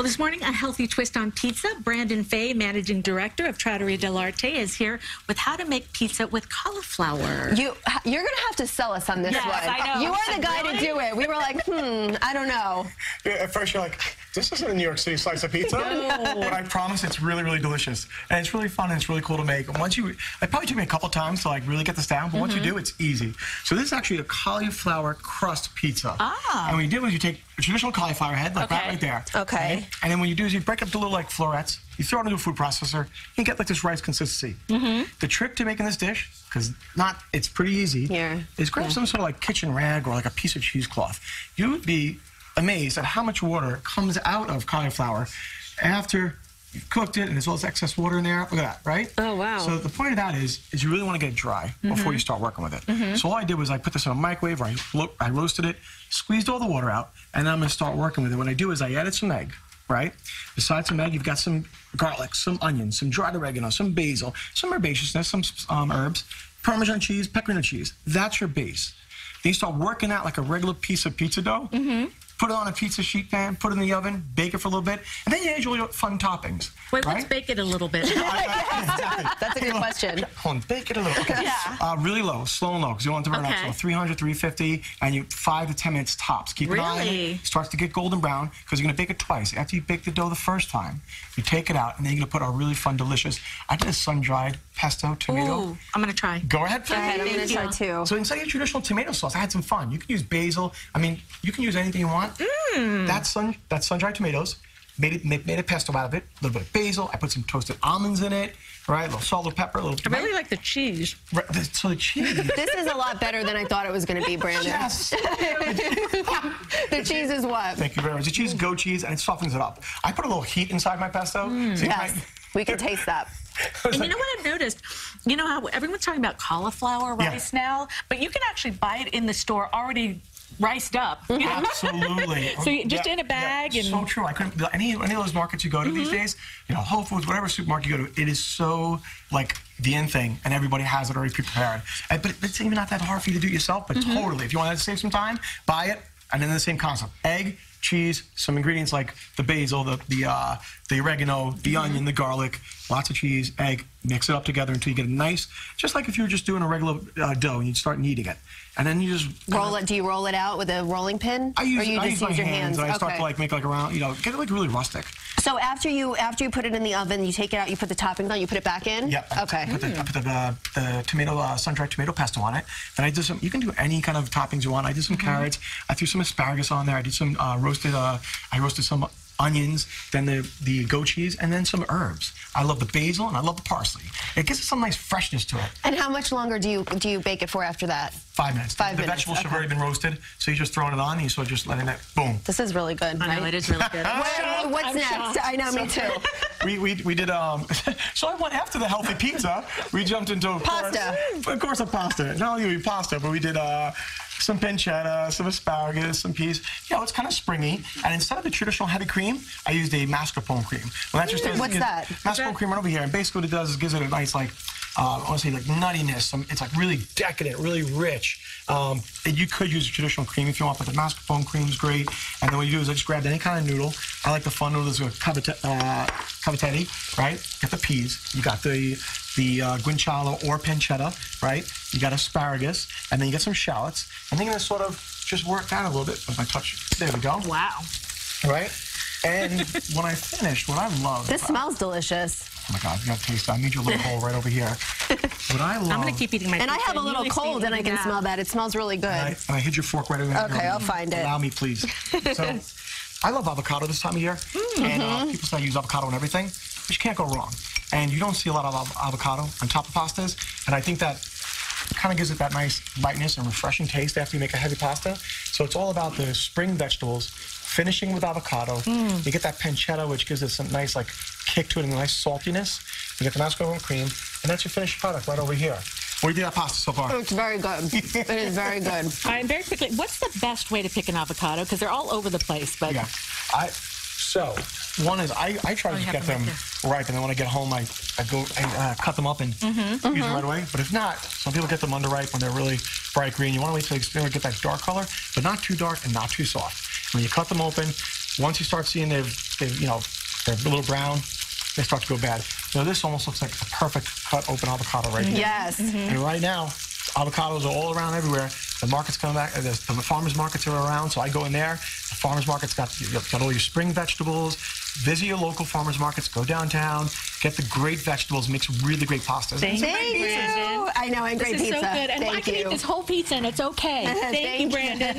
this morning, a healthy twist on pizza. Brandon Fay, Managing Director of Trattoria Dell'Arte, is here with how to make pizza with cauliflower. You're going to have to sell us on this one. I know. You are the guy to do it. We were like, I don't know. Yeah, at first you're like, this isn't a New York City slice of pizza. No. But I promise it's really, really delicious. And it's really fun and it's really cool to make. And it probably took me a couple times to like really get this down, but once you do, it's easy. So this is actually a cauliflower crust pizza. Ah. And what you do is you take a traditional cauliflower head, like that right there. Okay. And then what you do is you break up the little like florets, you throw it into a food processor, you get like this rice consistency. The trick to making this dish, because it's pretty easy, is grab some sort of like kitchen rag or like a piece of cheesecloth. You would be amazed at how much water comes out of cauliflower after you've cooked it and there's all this excess water in there. Look at that, right? Oh, wow. So the point of that is you really want to get it dry before you start working with it. So all I did was I put this in a microwave, or I roasted it, squeezed all the water out, and then I'm going to start working with it. What I do is I added some egg, right? Besides some egg, you've got some garlic, some onions, some dried oregano, some basil, some herbaceousness, some herbs, Parmesan cheese, pecorino cheese. That's your base. Then you start working out like a regular piece of pizza dough. Put it on a pizza sheet pan, put it in the oven, bake it for a little bit, and then you add your fun toppings. Wait, right? let's bake it a little bit. That's a good question. Hold on, bake it a little. Okay. Really low, slow and low, because you don't want it to burn up. So 300, 350, and you 5 to 10 minutes tops. Keep an eye on it. It starts to get golden brown, because you're going to bake it twice. After you bake the dough the first time, you take it out, and then you're going to put a really fun, delicious, I did a sun-dried pesto tomato. Ooh, I'm going to try. Go ahead, please. Go ahead, I'm going to try too. So instead of your traditional tomato sauce, I had some fun. You can use basil. I mean, you can use anything you want. That's sun-dried tomatoes. Made a pesto out of it. A little bit of basil. I put some toasted almonds in it. Right, a little salt, a little pepper, a little. I really like the cheese. Right, so the cheese. This is a lot better than I thought it was going to be, Brandon. Yes. The cheese is what? Thank you very much. The cheese is goat cheese, and it softens it up. I put a little heat inside my pesto. So Yes, we can taste that. And you know what I've noticed? You know how everyone's talking about cauliflower rice now, but you can actually buy it in the store already riced up. Absolutely. So you just in a bag and so true. I couldn't. Any of those markets you go to these days, you know, Whole Foods, whatever supermarket you go to, it is so like the in thing, and everybody has it already prepared. But it's even not that hard for you to do yourself. But totally, if you want to save some time, buy it, and then the same concept: egg, cheese, some ingredients like the basil, the oregano, the onion, the garlic, lots of cheese, egg. Mix it up together until you get a nice, just like if you were just doing a regular dough and you'd start kneading it. And then you just roll it. Do you roll it out with a rolling pin? I use your hands. And I start to like make like around, you know, get it like really rustic. So after you put it in the oven, you take it out, you put the toppings on, you put it back in? Yeah. Okay. I put the tomato, sun-dried tomato pesto on it. Then I did some, you can do any kind of toppings you want. I did some carrots. I threw some asparagus on there. I did some I roasted some onions, then the goat cheese, and then some herbs. I love the basil and I love the parsley. It gives it some nice freshness to it. And how much longer do you bake it for after that? 5 minutes. 5 minutes. The vegetables have already been roasted, so you're just throwing it on and you sort of just letting it, boom. This is really good, I know, it is really good. What's next? I know, me too. We did, so I went after the healthy pizza, we jumped into, of course, a pasta. Not only pasta, but we did some pancetta, some asparagus, some peas. You know, it's kind of springy. And instead of the traditional heavy cream, I used a mascarpone cream. Well, that just what's that? Mascarpone cream right over here. And basically what it does is gives it a nice, like, I want to say like nuttiness. It's like really decadent, really rich. You could use a traditional cream if you want, but the mascarpone cream is great. And then what you do is I just grabbed any kind of noodle. I like the fun noodles with cavatelli, right? Get the peas. You got the guanciale or pancetta, right? You got asparagus, and then you get some shallots. And then you're gonna sort of just work that a little bit with my touch. There we go. Wow. Right? And when I finished, what I love. This smells delicious. Oh my God, you gotta taste it. I made you a little bowl right over here. What I love. I'm gonna keep eating my pizza. And I have a little cold and I can smell that. It smells really good. And I hid your fork right over there. Okay, I'll find it. Allow me, please. So, I love avocado this time of year. And people say I use avocado and everything, but you can't go wrong. And you don't see a lot of avocado on top of pastas. And I think that kind of gives it that nice lightness and refreshing taste after you make a heavy pasta. So it's all about the spring vegetables, finishing with avocado. You get that pancetta, which gives it some nice like kick to it and a nice saltiness. You get the mascarpone cream, and that's your finished product right over here. What do you think of that pasta so far? It's very good. It is very good. All right, very quickly, what's the best way to pick an avocado? Because they're all over the place. But yeah, so one is I try to get them ripe, and then when I get home, I cut them up and use them right away. But if not, some people get them underripe when they're really bright green. You want to wait till they get that dark color, but not too dark and not too soft. When you cut them open, Once you start seeing they're a little brown, they start to go bad. So this almost looks like a perfect cut open avocado right here. Yes. And right now, avocados are all around everywhere. The market's coming back. The farmers markets are around, so I go in there. The farmers market's got all your spring vegetables. Visit your local farmers markets. Go downtown. Get the great vegetables. Makes really great pastas. Thank you. I know, and great pizza. This is so good. And I can eat this whole pizza and it's okay. Thank you, Brandon.